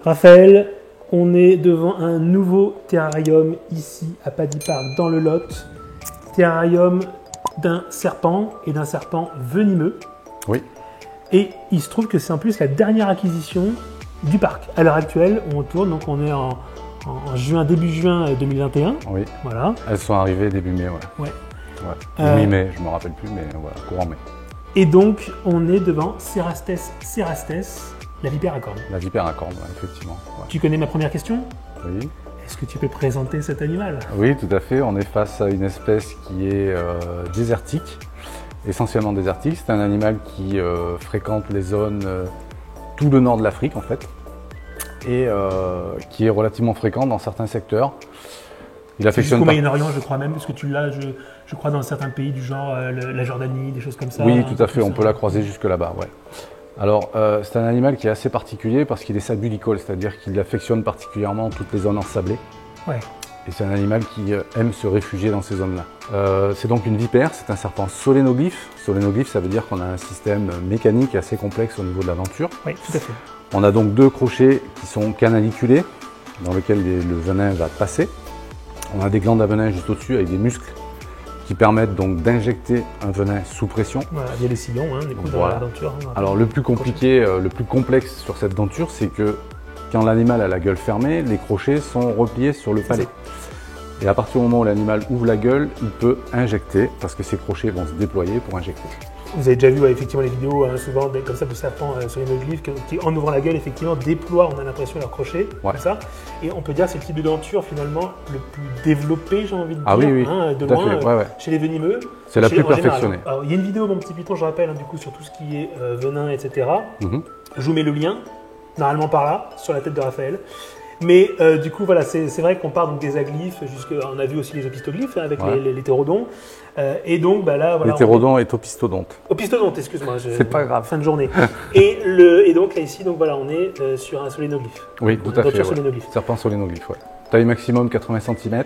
Raphaël, on est devant un nouveau terrarium ici à Paddy Park dans le Lot. Terrarium d'un serpent et d'un serpent venimeux. Oui. Et il se trouve que c'est en plus la dernière acquisition du parc. À l'heure actuelle, on tourne, donc on est en juin, début juin 2021. Oui. Voilà. Elles sont arrivées début mai, ouais. Mi-mai, je me rappelle plus, mais voilà, courant mai. Et donc, on est devant Cerastes cerastes, la vipère à cornes. La vipère à cornes, effectivement. Ouais. Tu connais ma première question? Oui. Est-ce que tu peux présenter cet animal? Oui, tout à fait. On est face à une espèce qui est désertique, essentiellement désertique. C'est un animal qui fréquente les zones, tout le nord de l'Afrique en fait, et qui est relativement fréquent dans certains secteurs. Il affectionne jusqu'au Moyen-Orient, je crois même, parce que tu l'as, je crois, dans certains pays du genre la Jordanie, des choses comme ça. Oui, tout à fait. On peut la croiser jusque là-bas, ouais. Alors, c'est un animal qui est assez particulier parce qu'il est sabulicole, c'est-à-dire qu'il affectionne particulièrement toutes les zones ensablées. Ouais. Et c'est un animal qui aime se réfugier dans ces zones-là. C'est donc une vipère, c'est un serpent solénoglyphe. Solénoglyphe, ça veut dire qu'on a un système mécanique assez complexe au niveau de la denture. Oui, tout à fait. On a donc deux crochets qui sont canaliculés, dans lesquels le venin va passer. On a des glandes à venin juste au-dessus avec des muscles qui permettent donc d'injecter un venin sous pression. Voilà, il y a les sillons, du coup, dans la denture. Alors le plus compliqué, le plus complexe sur cette denture, c'est que quand l'animal a la gueule fermée, les crochets sont repliés sur le palais. Et à partir du moment où l'animal ouvre la gueule, il peut injecter, parce que ces crochets vont se déployer pour injecter. Vous avez déjà vu effectivement les vidéos souvent comme ça de serpents solénoglyphes qui, en ouvrant la gueule, effectivement déploient, on a l'impression, leur crochet, comme ça. Et on peut dire que c'est le type de denture finalement le plus développé, j'ai envie de dire, oui, de loin, chez les venimeux. C'est la plus perfectionnée. Alors, il y a une vidéo, mon petit Python, je rappelle, du coup, sur tout ce qui est venin, etc. Je vous mets le lien, normalement par là, sur la tête de Raphaël. Mais du coup, voilà, c'est vrai qu'on part donc des aglyphes, on a vu aussi les opistoglyphes avec les ptérodons. Et donc, là, voilà. L'hétérodon est opistodonte. Opistodonte, excuse-moi. C'est pas grave. Fin de journée. et donc, là, ici, donc, voilà, on est sur un solénoglyphe. Oui, tout à fait. Serpent solénoglyphe, ouais. Taille maximum 80 cm.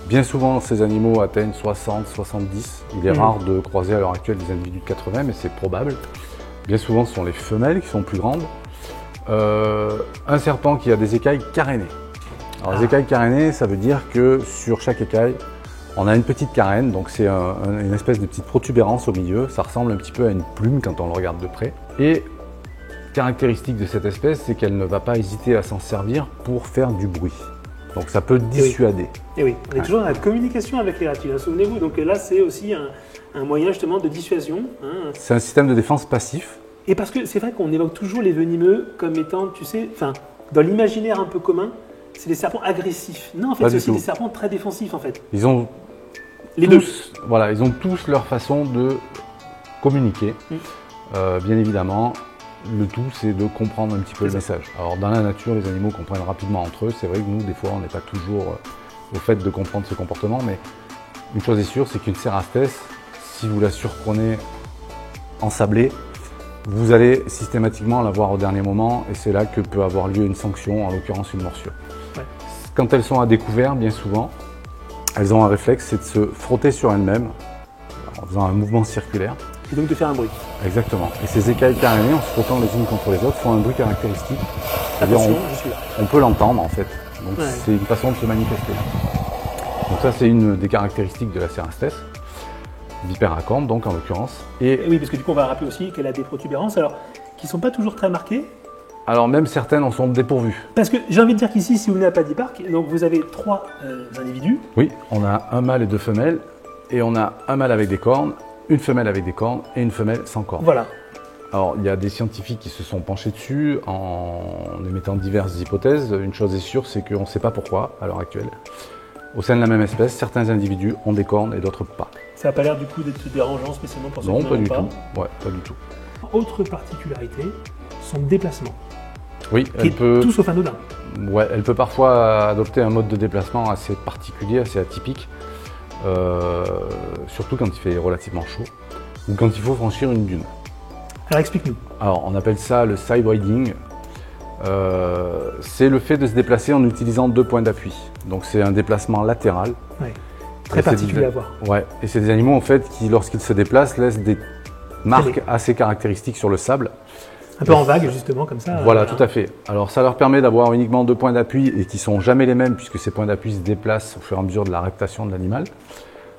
Bien souvent, ces animaux atteignent 60, 70. Il est rare de croiser à l'heure actuelle des individus de 80, mais c'est probable. Bien souvent, ce sont les femelles qui sont plus grandes. Un serpent qui a des écailles carénées. Alors les écailles carénées, ça veut dire que sur chaque écaille, on a une petite carène, donc c'est une espèce de petite protubérance au milieu. Ça ressemble un petit peu à une plume quand on le regarde de près. Et caractéristique de cette espèce, c'est qu'elle ne va pas hésiter à s'en servir pour faire du bruit. Donc ça peut dissuader. Et oui, on est toujours dans la communication avec les reptiles, souvenez-vous. Donc là, c'est aussi un moyen justement de dissuasion. C'est un système de défense passif. Et parce que c'est vrai qu'on évoque toujours les venimeux comme étant, tu sais, dans l'imaginaire un peu commun, c'est des serpents agressifs. Non, en fait, c'est aussi des serpents très défensifs, en fait. Ils ont ils ont tous leur façon de communiquer. Bien évidemment, le tout, c'est de comprendre un petit peu le message. Alors, dans la nature, les animaux comprennent rapidement entre eux. C'est vrai que nous, des fois, on n'est pas toujours au fait de comprendre ce comportement, mais une chose est sûre, c'est qu'une cerastès, si vous la surprenez ensablée, vous allez systématiquement la voir au dernier moment et c'est là que peut avoir lieu une sanction, en l'occurrence une morsure. Ouais. Quand elles sont à découvert, bien souvent, elles ont un réflexe, c'est de se frotter sur elles-mêmes en faisant un mouvement circulaire. Et donc de faire un bruit. Exactement. Et ces écailles carénées, en se frottant les unes contre les autres, font un bruit caractéristique. Attention, on peut l'entendre en fait. Donc c'est une façon de se manifester. Donc ça c'est une des caractéristiques de la cerastès. Vipère à cornes, donc en l'occurrence. Et oui, parce que du coup, on va rappeler aussi qu'elle a des protubérances, alors qui ne sont pas toujours très marquées. Alors même certaines en sont dépourvues. Parce que j'ai envie de dire qu'ici, si vous venez à Paddy Park, donc vous avez 3 individus. Oui, on a un mâle et 2 femelles, et on a un mâle avec des cornes, une femelle avec des cornes et une femelle sans cornes. Voilà. Alors il y a des scientifiques qui se sont penchés dessus en émettant diverses hypothèses. Une chose est sûre, c'est qu'on ne sait pas pourquoi à l'heure actuelle. Au sein de la même espèce, certains individus ont des cornes et d'autres pas. Ça n'a pas l'air du coup d'être dérangeant spécialement pour ceux qui n'en ont pas. Non, pas du tout. Ouais, pas du tout. Autre particularité, son déplacement. Oui, elle peut. Tout sauf anodin. Ouais, elle peut parfois adopter un mode de déplacement assez particulier, assez atypique, surtout quand il fait relativement chaud ou quand il faut franchir une dune. Alors explique-nous. Alors on appelle ça le sidewinding. C'est le fait de se déplacer en utilisant 2 points d'appui. Donc c'est un déplacement latéral. Ouais. Très particulier à voir. Ouais. Et c'est des animaux en fait qui, lorsqu'ils se déplacent, laissent des marques assez caractéristiques sur le sable. Un peu en vague, justement, comme ça. Voilà, tout à fait. Alors, ça leur permet d'avoir uniquement 2 points d'appui et qui ne sont jamais les mêmes puisque ces points d'appui se déplacent au fur et à mesure de la réactation de l'animal.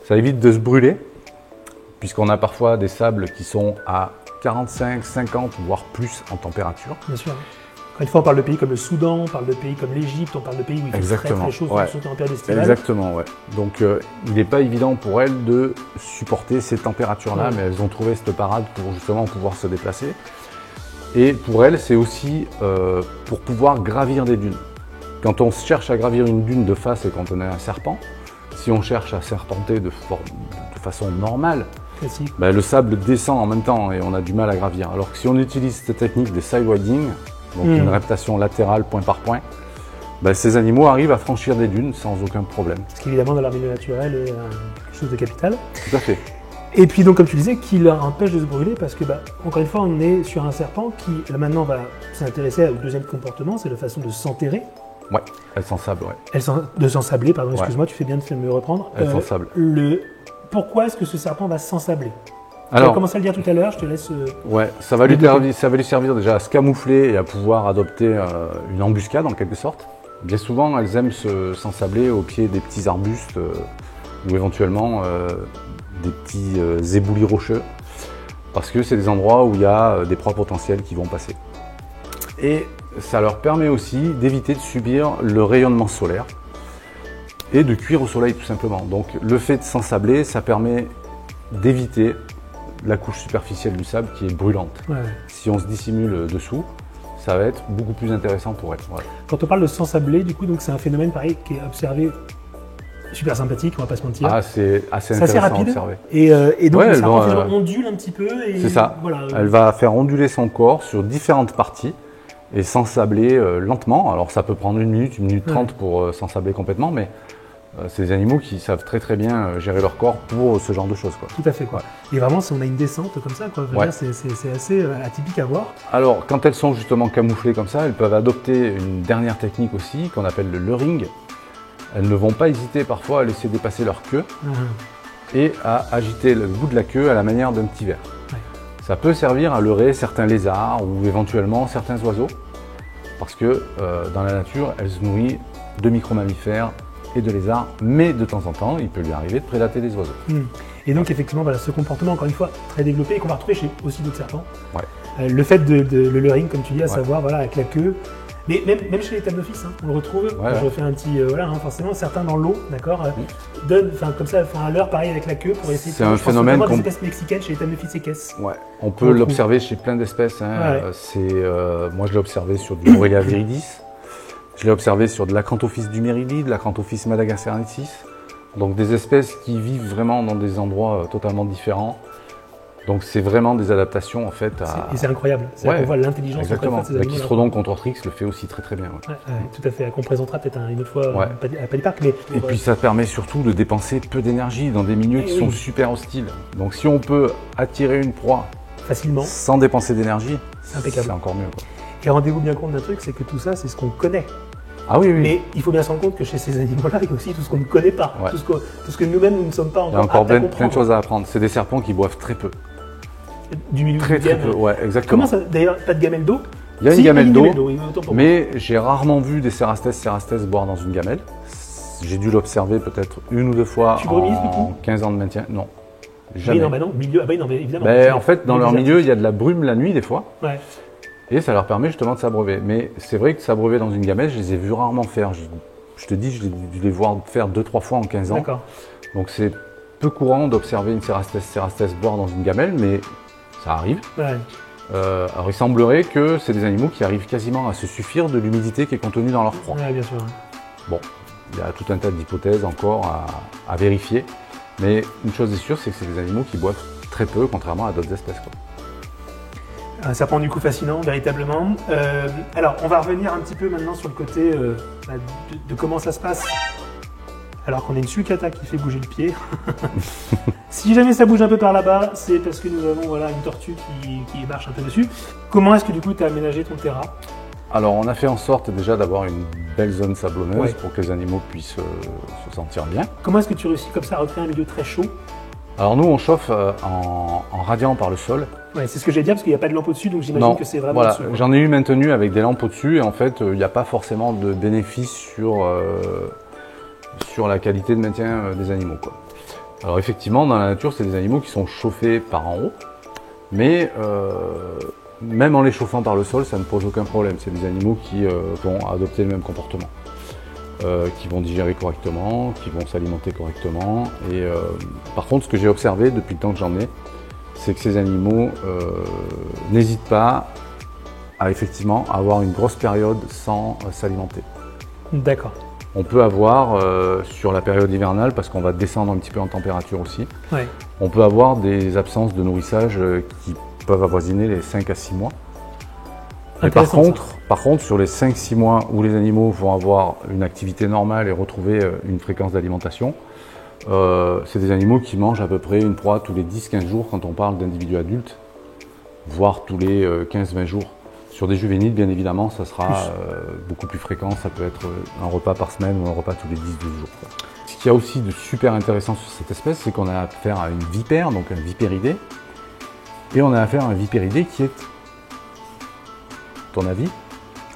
Ça évite de se brûler puisqu'on a parfois des sables qui sont à 45, 50, voire plus en température. Bien sûr. Encore une fois, on parle de pays comme le Soudan, on parle de pays comme l'Égypte, on parle de pays où il fait très très chaud, surtout en période estivale. Exactement, ouais. Donc, il n'est pas évident pour elles de supporter ces températures-là, mais elles ont trouvé cette parade pour justement pouvoir se déplacer. Et pour elles, c'est aussi pour pouvoir gravir des dunes. Quand on cherche à gravir une dune de face et quand on est un serpent, si on cherche à serpenter de façon normale, ben, le sable descend en même temps et on a du mal à gravir. Alors que si on utilise cette technique des side-winding, donc une reptation latérale point par point, ben, ces animaux arrivent à franchir des dunes sans aucun problème. Ce qui évidemment dans leur milieu naturel est quelque chose de capital. Tout à fait. Et puis donc comme tu disais, qui leur empêche de se brûler parce que encore une fois on est sur un serpent qui là, maintenant va s'intéresser au deuxième comportement, c'est la façon de s'enterrer. Ouais, elles s'ensablent, ouais. De s'ensabler, pardon, excuse-moi, tu fais bien de me reprendre. Elles s'ensablent. Pourquoi est-ce que ce serpent va s'ensabler? Alors, tu as commencé à le dire tout à l'heure, je te laisse... Ouais, ça va lui servir déjà à se camoufler et à pouvoir adopter une embuscade en quelque sorte. Bien souvent, elles aiment s'ensabler au pied des petits arbustes ou éventuellement des petits éboulis rocheux parce que c'est des endroits où il y a des proies potentielles qui vont passer. Et ça leur permet aussi d'éviter de subir le rayonnement solaire et de cuire au soleil tout simplement. Donc le fait de s'ensabler, ça permet d'éviter la couche superficielle du sable qui est brûlante. Ouais. Si on se dissimule dessous, ça va être beaucoup plus intéressant pour elle. Voilà. Quand on parle de s'ensabler, du coup, c'est un phénomène pareil qui est observé super sympathique, on va pas se mentir. Ah, c'est assez intéressant rapide. à observer. Et donc, ça ondule un petit peu. C'est ça. Voilà. Elle va faire onduler son corps sur différentes parties et s'ensabler lentement. Alors, ça peut prendre 1 minute, 1 minute 30 pour s'ensabler complètement, mais c'est des animaux qui savent très très bien gérer leur corps pour ce genre de choses, quoi. Tout à fait, quoi. Et vraiment, si on a une descente comme ça, quoi, c'est assez atypique à voir. Alors, quand elles sont justement camouflées comme ça, elles peuvent adopter une dernière technique aussi, qu'on appelle le luring. Elles ne vont pas hésiter parfois à laisser dépasser leur queue et à agiter le bout de la queue à la manière d'un petit verre. Ouais. Ça peut servir à leurrer certains lézards ou éventuellement certains oiseaux, parce que dans la nature, elles se nourrissent de micro-mammifères et de lézards, mais de temps en temps, il peut lui arriver de prédater des oiseaux. Et donc effectivement, voilà, ce comportement, encore une fois, très développé et qu'on va retrouver chez aussi d'autres serpents. Ouais. Le fait le luring, comme tu dis, à savoir, voilà, avec la queue. Mais même chez les thamnophiles, on le retrouve. Je refais un petit, forcément, certains dans l'eau, d'accord, donnent, comme ça, font un leurre pareil avec la queue pour essayer de... C'est un phénomène des espèces mexicaines chez les thamnophiles séquesses. Ouais, on peut l'observer chez plein d'espèces. Moi, je l'ai observé sur du Morelia viridis. Je l'ai observé sur de l'Acrantophis dumerili, de l'Acrantophis madagascarensis. Donc des espèces qui vivent vraiment dans des endroits totalement différents. Donc c'est vraiment des adaptations en fait à... Et c'est incroyable, on voit l'intelligence. Exactement, la Chistrodon contortrix le fait aussi très très bien. Ouais. Tout à fait, qu'on présentera peut-être une autre fois à Palipark. Et puis ça permet surtout de dépenser peu d'énergie dans des milieux qui sont super hostiles. Donc si on peut attirer une proie facilement, sans dépenser d'énergie, c'est encore mieux, quoi. Et rendez-vous bien compte d'un truc, c'est que tout ça, c'est ce qu'on connaît. Ah oui, oui. Mais il faut bien se rendre compte que chez ces animaux-là, il y a aussi tout ce qu'on ne connaît pas, tout ce que nous-mêmes, nous ne sommes pas encore aptes à comprendre. Il y a encore plein de choses à apprendre. C'est des serpents qui boivent très peu. Du milieu très peu, ouais, exactement. Comment ça, d'ailleurs, pas de gamelle d'eau? Il y a une gamelle d'eau, mais j'ai rarement vu des cerastes boire dans une gamelle. J'ai dû l'observer peut-être 1 ou 2 fois en 15 ans de maintien. Non, jamais. Oui, non, milieu, évidemment. En fait, dans leur milieu, il y a de la brume la nuit des fois. Ouais. Et ça leur permet justement de s'abreuver. Mais c'est vrai que s'abreuver dans une gamelle, je les ai vus rarement faire. Je te dis, je l'ai dû les voir faire 2-3 fois en 15 ans. D'accord. Donc c'est peu courant d'observer une cerastes boire dans une gamelle, mais ça arrive. Ouais. Alors il semblerait que c'est des animaux qui arrivent quasiment à se suffire de l'humidité qui est contenue dans leur proie. Ouais, bien sûr. Bon, il y a tout un tas d'hypothèses encore à vérifier. Mais une chose est sûre, c'est que c'est des animaux qui boivent très peu, contrairement à d'autres espèces, quoi. Un serpent du coup fascinant, véritablement. Alors, on va revenir un petit peu maintenant sur le côté de comment ça se passe. Alors qu'on a une sulcata qui fait bouger le pied. Si jamais ça bouge un peu par là-bas, c'est parce que nous avons une tortue qui marche un peu dessus. Comment est-ce que du coup tu as aménagé ton terrain? Alors on a fait en sorte déjà d'avoir une belle zone sablonneuse pour que les animaux puissent se sentir bien. Comment est-ce que tu réussis comme ça à recréer un milieu très chaud? Alors nous on chauffe en radiant par le sol. Ouais, c'est ce que j'allais dire parce qu'il n'y a pas de lampe au-dessus, donc j'imagine que c'est vraiment voilà, au-dessus. J'en ai eu maintenu avec des lampes au-dessus et en fait, il n'y a pas forcément de bénéfice sur la qualité de maintien des animaux, quoi. Alors effectivement, dans la nature, c'est des animaux qui sont chauffés par en haut, mais même en les chauffant par le sol, ça ne pose aucun problème. C'est des animaux qui vont adopter le même comportement, qui vont digérer correctement, qui vont s'alimenter correctement. Et par contre, ce que j'ai observé depuis le temps que j'en ai, c'est que ces animaux n'hésitent pas à effectivement avoir une grosse période sans s'alimenter. D'accord. On peut avoir, sur la période hivernale, parce qu'on va descendre un petit peu en température aussi, Ouais. on peut avoir des absences de nourrissage qui peuvent avoisiner les 5 à 6 mois. Mais par contre, sur les 5-6 mois où les animaux vont avoir une activité normale et retrouver une fréquence d'alimentation, c'est des animaux qui mangent à peu près une proie tous les 10-15 jours quand on parle d'individus adultes, voire tous les 15-20 jours. Sur des juvéniles, bien évidemment, ça sera beaucoup plus fréquent. Ça peut être un repas par semaine ou un repas tous les 10-12 jours, quoi. Ce qu'il y a aussi de super intéressant sur cette espèce, c'est qu'on a affaire à une vipère, donc un vipéridé. Et on a affaire à un vipéridé qui est, à ton avis,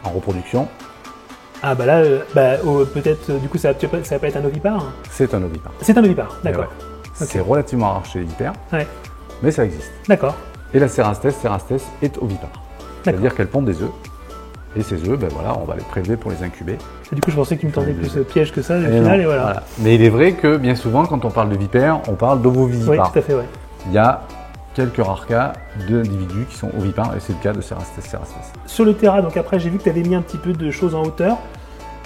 en reproduction. Ah bah là, peut-être, du coup, ça va pas être un ovipare. C'est un ovipare. C'est un ovipare, d'accord. Ouais. C'est relativement rare chez les vipères, mais ça existe. D'accord. Et la Cerastès est ovipare. C'est-à-dire qu'elle pond des œufs. Et ces œufs, ben voilà, on va les prélever pour les incuber. Et du coup, je pensais qu'il me tendait plus piège que ça, au final, et voilà. Mais il est vrai que bien souvent, quand on parle de vipères, on parle d'ovovivipares. Oui, tout à fait, ouais. Il y a quelques rares cas d'individus qui sont ovipares, et c'est le cas de Cerastès. Sur le terrain, donc après, j'ai vu que tu avais mis un petit peu de choses en hauteur.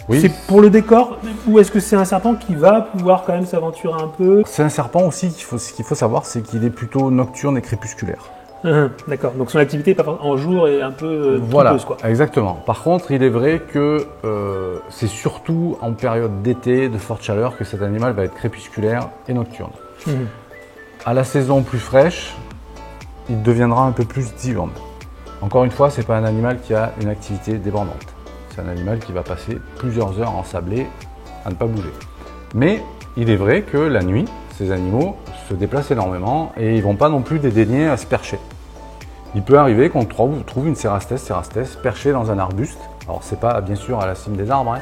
Oui. C'est pour le décor, ou est-ce que c'est un serpent qui va pouvoir quand même s'aventurer un peu? C'est un serpent aussi, ce qu'il faut savoir, c'est qu'il est plutôt nocturne et crépusculaire. D'accord, donc son activité en jour est un peu voilà, trompeuse, quoi. Exactement. Par contre, il est vrai que c'est surtout en période d'été, de forte chaleur, que cet animal va être crépusculaire et nocturne. À la saison plus fraîche, il deviendra un peu plus diurne. Encore une fois, ce n'est pas un animal qui a une activité débordante. C'est un animal qui va passer plusieurs heures ensablé à ne pas bouger. Mais il est vrai que la nuit, ces animaux se déplacent énormément et ils ne vont pas non plus dédaigner à se percher. Il peut arriver qu'on trouve une Cerastès perchée dans un arbuste. Alors c'est pas bien sûr à la cime des arbres,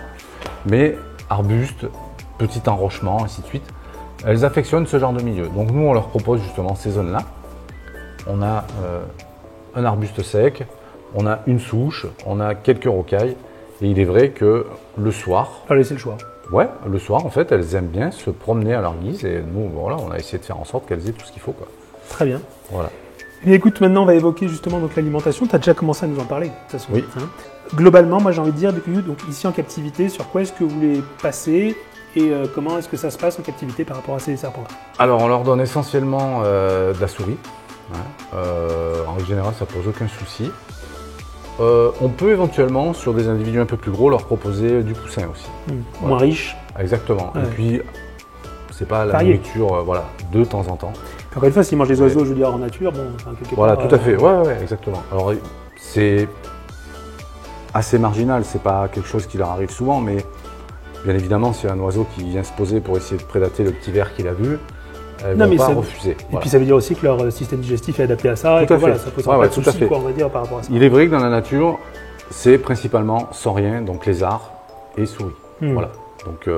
mais arbuste, petit enrochement, ainsi de suite. Elles affectionnent ce genre de milieu. Donc nous on leur propose justement ces zones-là. On a un arbuste sec, on a une souche, on a quelques rocailles. Et il est vrai que le soir... On va laisser le choix. Ouais, le soir, en fait, elles aiment bien se promener à leur guise. Et nous, voilà, on a essayé de faire en sorte qu'elles aient tout ce qu'il faut, quoi. Très bien. Voilà. Et écoute, maintenant, on va évoquer justement l'alimentation. Tu as déjà commencé à nous en parler, de toute façon. Oui. Globalement, moi, j'ai envie de dire, depuis donc, ici en captivité, sur quoi est-ce que vous les passez et comment est-ce que ça se passe en captivité par rapport à ces serpents-là? Alors, on leur donne essentiellement de la souris. En règle générale, ça pose aucun souci. On peut éventuellement, sur des individus un peu plus gros, leur proposer du poussin aussi. Moins riche. Exactement. Ouais. Et puis, c'est pas la Varié. nourriture, voilà, de temps en temps. Puis encore une fois, s'ils mangent des oiseaux, je veux dire, en nature, bon, enfin, quelque Voilà, part, tout à fait. Ouais, exactement. Alors, c'est assez marginal, c'est pas quelque chose qui leur arrive souvent, mais bien évidemment, s'il y a un oiseau qui vient se poser pour essayer de prédater le petit ver qu'il a vu, elles ne vont pas refuser. Et puis ça veut dire aussi que leur système digestif est adapté à ça, et que voilà, ça pose pas de soucis, quoi, on va dire, par rapport à ça. Il est vrai que dans la nature, c'est principalement sauriens, donc lézards et souris. Voilà. Donc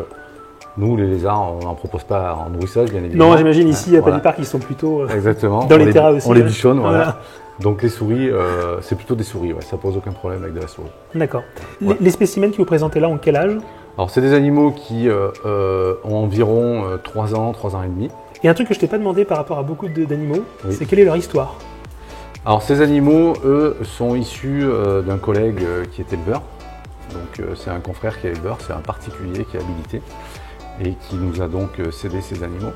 nous, les lézards, on n'en propose pas en nourrissage, bien évidemment. Non, j'imagine ici, à Palipar, qui sont plutôt exactement. dans les terrains aussi. On les bichonne, voilà. Donc les souris, c'est plutôt des souris, ça pose aucun problème avec de la souris. D'accord. Les spécimens que vous présentez là ont quel âge? Alors c'est des animaux qui ont environ 3 ans, 3 ans et demi. Et un truc que je t'ai pas demandé par rapport à beaucoup d'animaux, oui. c'est quelle est leur histoire? Alors ces animaux, eux, sont issus d'un collègue qui est éleveur. Donc c'est un confrère qui est éleveur, c'est un particulier qui est habilité et qui nous a donc cédé ces animaux.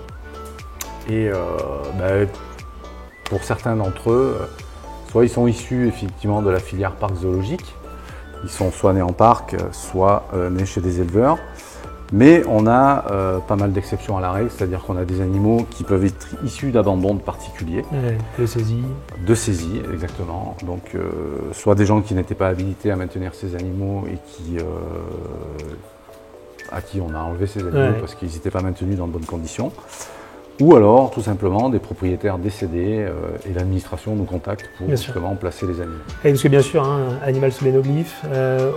Et pour certains d'entre eux, soit ils sont issus effectivement de la filière parc zoologique, ils sont soit nés en parc, soit nés chez des éleveurs. Mais on a pas mal d'exceptions à la règle, c'est-à-dire qu'on a des animaux qui peuvent être issus d'abandon de particuliers. De saisie. De saisie, exactement. Donc, soit des gens qui n'étaient pas habilités à maintenir ces animaux et à qui on a enlevé ces animaux parce qu'ils n'étaient pas maintenus dans de bonnes conditions. Ou alors, tout simplement, des propriétaires décédés et l'administration nous contacte pour justement placer les animaux. Et parce que bien sûr, hein, animal sous l'énoglyphe,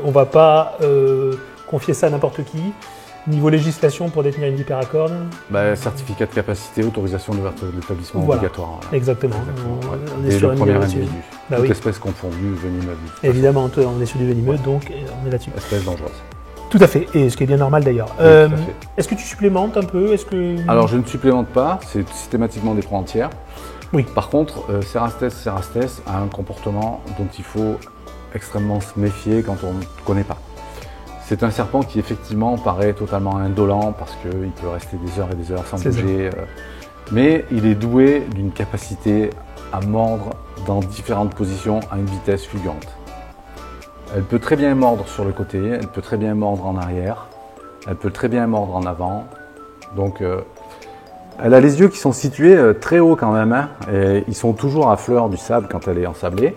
on ne va pas confier ça à n'importe qui. Niveau législation pour détenir une vipère à cornes, certificat de capacité, autorisation d'ouverture de l'établissement obligatoire. Voilà. Exactement. On est sur le premier individu. Toute espèce confondue, venimeux. Évidemment, on est sur du venimeux, donc on est là-dessus. Espèce dangereuse. Tout à fait, et ce qui est bien normal d'ailleurs. Est-ce que tu supplémentes un peu? Alors je ne supplémente pas, c'est systématiquement des proies entières. Oui. Par contre, Cerastes a un comportement dont il faut extrêmement se méfier quand on ne connaît pas. C'est un serpent qui effectivement paraît totalement indolent parce qu'il peut rester des heures et des heures sans bouger. Mais il est doué d'une capacité à mordre dans différentes positions à une vitesse fulgurante. Elle peut très bien mordre sur le côté, elle peut très bien mordre en arrière, elle peut très bien mordre en avant. Donc elle a les yeux qui sont situés très haut quand même, hein, et ils sont toujours à fleur du sable quand elle est ensablée.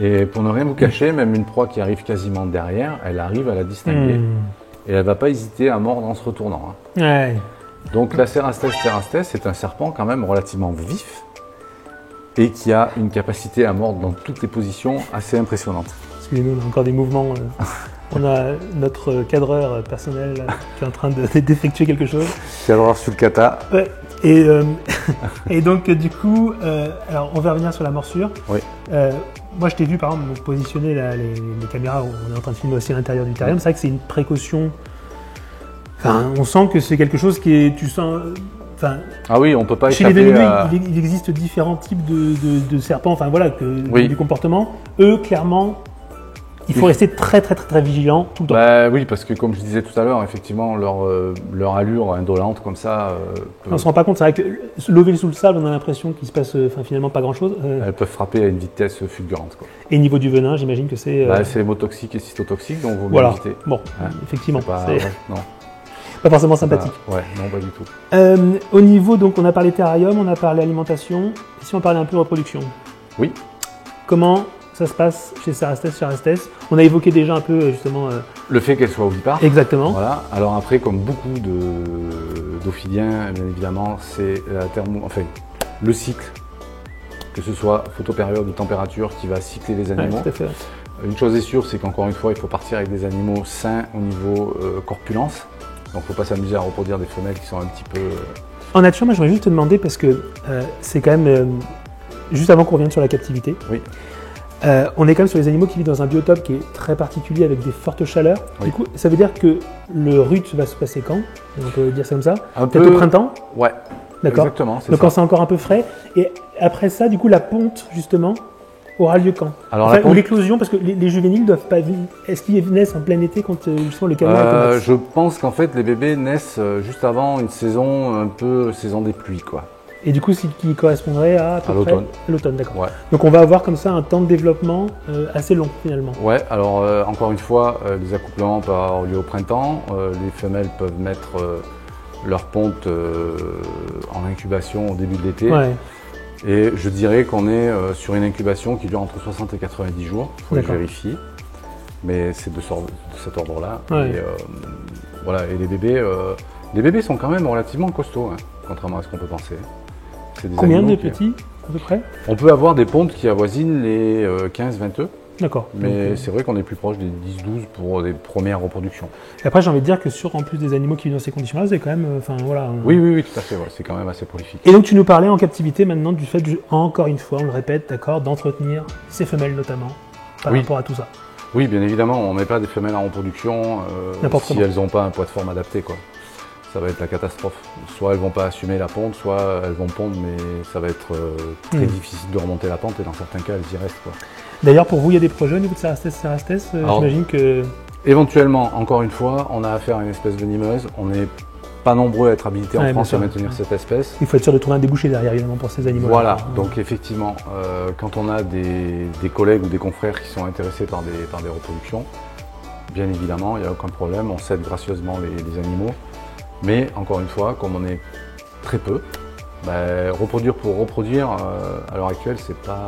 Et pour ne rien vous cacher, même une proie qui arrive quasiment derrière, elle arrive à la distinguer. Et elle ne va pas hésiter à mordre en se retournant. Hein. Ouais. Donc la Cerastes, c'est un serpent quand même relativement vif et qui a une capacité à mordre dans toutes les positions assez impressionnante. Excusez-nous, on a encore des mouvements. On a notre cadreur personnel qui est en train d'effectuer quelque chose. Cadreur sur le kata. Ouais. Et donc du coup, alors on va revenir sur la morsure. Oui. Moi je t'ai vu par exemple positionner les caméras, on est en train de filmer aussi à l'intérieur du terrarium. C'est vrai que c'est une précaution. Enfin, on sent que c'est quelque chose qui est, tu sens. Enfin, ah oui, on peut pas chez les venimeux, il existe différents types de serpents, enfin voilà, du comportement. Eux, clairement, il faut rester très vigilant tout le temps. Oui, parce que comme je disais tout à l'heure, effectivement, leur allure indolente comme ça. On ne se rend pas compte, c'est vrai que lever sous le sable, on a l'impression qu'il se passe finalement pas grand-chose. Elles peuvent frapper à une vitesse fulgurante. Quoi. Et niveau du venin, j'imagine que c'est. C'est hémotoxique et cytotoxique, donc il faut voilà. éviter. Bon, effectivement. Non. Pas forcément sympathique. Non, pas du tout. Au niveau, donc, on a parlé terrarium, on a parlé alimentation. Et si on parlait un peu reproduction? Oui. Comment ça se passe chez Cerastes? On a évoqué déjà un peu, justement... le fait qu'elle soit ovipare. Exactement. Voilà. Alors après, comme beaucoup d'ophiliens, bien évidemment, c'est le cycle, que ce soit photopériode ou température, qui va cycler les animaux. Ouais, tout à fait. Une chose est sûre, c'est qu'encore une fois, il faut partir avec des animaux sains au niveau corpulence. Donc il ne faut pas s'amuser à reproduire des femelles qui sont un petit peu... En nature, moi j'aimerais juste te demander, parce que c'est quand même, juste avant qu'on revienne sur la captivité, oui. On est quand même sur les animaux qui vivent dans un biotope qui est très particulier avec des fortes chaleurs. Oui. Du coup, ça veut dire que le rut va se passer quand? On peut dire ça comme ça? Peut-être au printemps? Ouais. D'accord. Exactement. Donc quand c'est encore un peu frais. Et après ça, du coup, la ponte, justement, aura lieu quand? Alors, ou l'éclosion, parce que les juvéniles doivent pas vivre. Est-ce qu'ils naissent en plein été quand justement le calendrier est au max? Je pense qu'en fait les bébés naissent juste avant une saison un peu saison des pluies, quoi. Et du coup, ce qui correspondrait à l'automne. L'automne, d'accord. Ouais. Donc on va avoir comme ça un temps de développement assez long finalement. Ouais, alors encore une fois, les accouplements peuvent avoir lieu au printemps. Les femelles peuvent mettre leur ponte en incubation au début de l'été. Ouais. Et je dirais qu'on est sur une incubation qui dure entre 60 et 90 jours. Il faut que je vérifie. Mais c'est de cet ordre-là. Ouais. Et, voilà. Et les bébés sont quand même relativement costauds, hein, contrairement à ce qu'on peut penser. Combien de petits à peu près? On peut avoir des pontes qui avoisinent les 15-20 œufs. D'accord. Mais c'est vrai qu'on est plus proche des 10-12 pour les premières reproductions. Et après, j'ai envie de dire que en plus des animaux qui vivent dans ces conditions-là, c'est quand même... voilà. Oui, tout à fait. Ouais, c'est quand même assez prolifique. Et donc, tu nous parlais en captivité maintenant du fait, encore une fois, on le répète, d'accord, d'entretenir ces femelles notamment, par rapport à tout ça. Oui, bien évidemment, on ne met pas des femelles en reproduction si elles n'ont pas un poids de forme adapté, quoi. Ça va être la catastrophe. Soit elles vont pas assumer la ponte, soit elles vont pondre, mais ça va être très difficile de remonter la pente et dans certains cas, elles y restent, quoi. D'ailleurs, pour vous, il y a des projets au niveau de Cerastes, j'imagine que... Éventuellement, encore une fois, on a affaire à une espèce venimeuse. On n'est pas nombreux à être habilités en France à maintenir cette espèce. Il faut être sûr de trouver un débouché derrière, évidemment, pour ces animaux. Voilà, donc effectivement, quand on a des collègues ou des confrères qui sont intéressés par des reproductions, bien évidemment, il n'y a aucun problème, on cède gracieusement les animaux. Mais encore une fois, comme on est très peu, reproduire pour reproduire, à l'heure actuelle, c'est pas...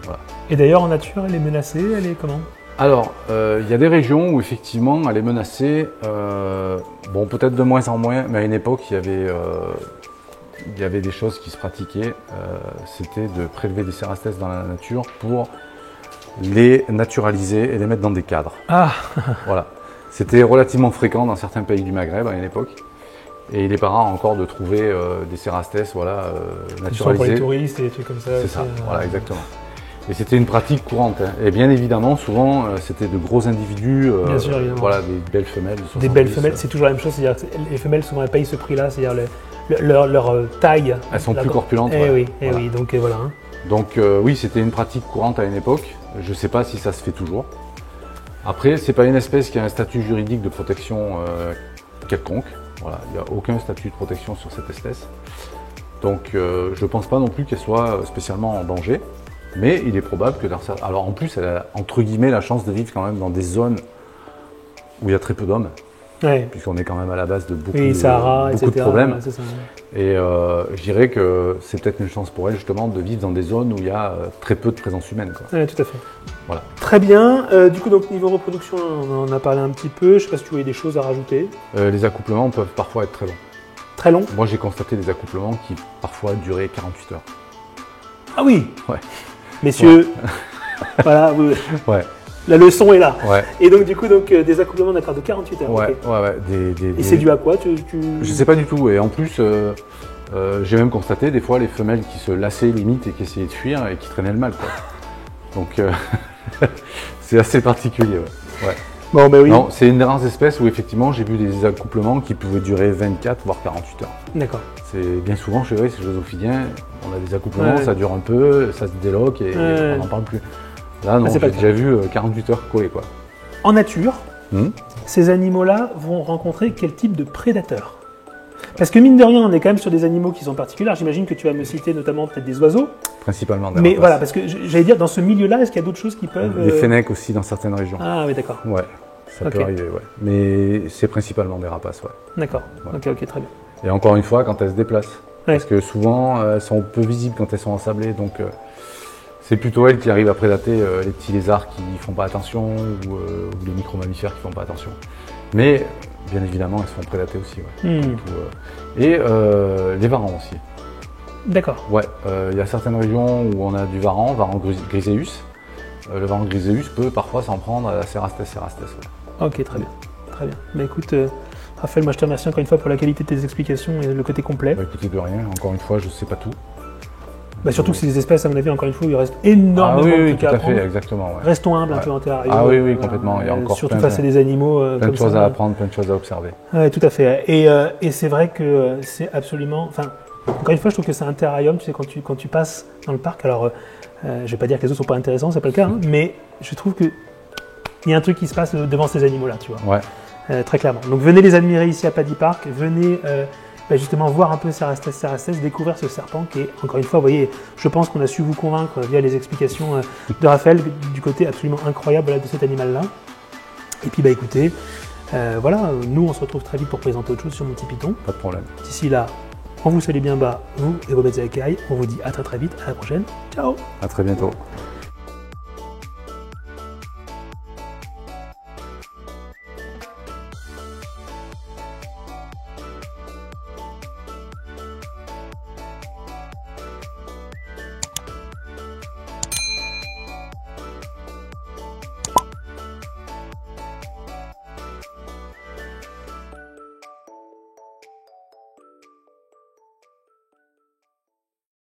voilà. Et d'ailleurs, en nature, elle est menacée, elle est comment? Alors, il y a des régions où effectivement, elle est menacée, bon peut-être de moins en moins, mais à une époque, il y avait il y avait des choses qui se pratiquaient, c'était de prélever des cérastès dans la nature pour les naturaliser et les mettre dans des cadres. Ah. Voilà. C'était relativement fréquent dans certains pays du Maghreb à une époque. Et il est pas rare encore de trouver des cérastès naturalisés. Pour les touristes et des trucs comme ça. C'est ça, voilà, exactement. Et c'était une pratique courante. Hein. Et bien évidemment, souvent, c'était de gros individus, voilà, des belles femelles. De 70, des belles femelles, c'est toujours la même chose. C'est-à-dire que les femelles, souvent, elles payent ce prix-là. C'est-à-dire leur taille. Elles sont plus corpulentes. Oui, voilà. oui, donc voilà. Hein. Donc oui, c'était une pratique courante à une époque. Je ne sais pas si ça se fait toujours. Après, c'est pas une espèce qui a un statut juridique de protection quelconque. Voilà, il n'y a aucun statut de protection sur cette espèce. Donc je ne pense pas non plus qu'elle soit spécialement en danger. Mais il est probable que alors en plus, elle a entre guillemets la chance de vivre quand même dans des zones où il y a très peu d'hommes. Ouais. Puisqu'on est quand même à la base de beaucoup, Sahara, beaucoup de problèmes. Ouais, ça. Et je dirais que c'est peut-être une chance pour elle justement de vivre dans des zones où il y a très peu de présence humaine. Oui, tout à fait. Voilà. Très bien. Du coup, donc niveau reproduction, on en a parlé un petit peu. Je ne sais pas si tu voyais des choses à rajouter. Les accouplements peuvent parfois être très longs. Très longs? Moi, j'ai constaté des accouplements qui parfois duraient 48 heures. Ah oui. Ouais. Messieurs, voilà, ouais. La leçon est là. Ouais. Et donc, du coup, des accouplements d'accord de 48 heures. Ouais, okay. ouais. Et c'est dû à quoi Je sais pas du tout. Et en plus, j'ai même constaté des fois les femelles qui se lassaient limite et qui essayaient de fuir et qui traînaient le mâle, quoi. Donc, c'est assez particulier. Ouais. Bon, ben oui. Non, c'est une des rares espèces où effectivement j'ai vu des accouplements qui pouvaient durer 24 voire 48 heures. D'accord. C'est bien souvent chez ces Josophidiens, on a des accouplements, ça dure un peu, ça se déloque et on n'en parle plus. Là non, j'ai déjà vu 48 heures collées, quoi. En nature, ces animaux-là vont rencontrer quel type de prédateurs? Parce que mine de rien, on est quand même sur des animaux qui sont particuliers. J'imagine que tu vas me citer notamment peut-être des oiseaux. Principalement des Mais rapaces. voilà, parce que j'allais dire, dans ce milieu-là, est-ce qu'il y a d'autres choses qui peuvent... Les fennecs aussi dans certaines régions. Ah oui, d'accord. Ouais, ça peut arriver, ouais. Mais c'est principalement des rapaces, ouais. D'accord, ok, très bien. Et encore une fois, quand elles se déplacent. Ouais. Parce que souvent, elles sont peu visibles quand elles sont ensablées, donc c'est plutôt elles qui arrivent à prédater les petits lézards qui ne font pas attention ou les micro-mammifères qui ne font pas attention. Mais bien évidemment, elles se font prédater aussi. Ouais. Et les varans aussi. D'accord. Ouais, il y a certaines régions où on a du varan griseus. Le varan griseus peut parfois s'en prendre à la Cerastes. Ouais. Ok, très bien. Très bien. Bah écoute, Raphaël, moi je te remercie encore une fois pour la qualité de tes explications et le côté complet. Bah écoutez, de rien, encore une fois, je ne sais pas tout. Bah surtout que c'est des espèces, à mon avis, encore une fois, où il reste énormément de trucs à apprendre. Tout à fait, exactement. Ouais. Restons humbles un peu en terrarium. Ah oui, complètement. Il y a encore surtout face à des animaux plein de choses à apprendre, plein de choses à observer. Oui, tout à fait. Et c'est vrai que c'est absolument... Enfin, encore une fois, je trouve que c'est un terrarium, tu sais, quand tu passes dans le parc. Alors, je ne vais pas dire que les autres sont pas intéressants, c'est pas le cas, hein, mais je trouve qu'il y a un truc qui se passe devant ces animaux-là, tu vois. Ouais. Très clairement. Donc venez les admirer ici à Paddy Park, venez justement voir un peu Cerastes, découvrir ce serpent qui est, encore une fois, vous voyez, je pense qu'on a su vous convaincre via les explications de Raphaël du côté absolument incroyable de cet animal-là. Et puis écoutez, voilà, nous on se retrouve très vite pour présenter autre chose sur Mon Petit Python. Pas de problème. D'ici là, on vous salue bien bas, vous et vos bêtes à écailles. On vous dit à très vite, à la prochaine. Ciao. À très bientôt.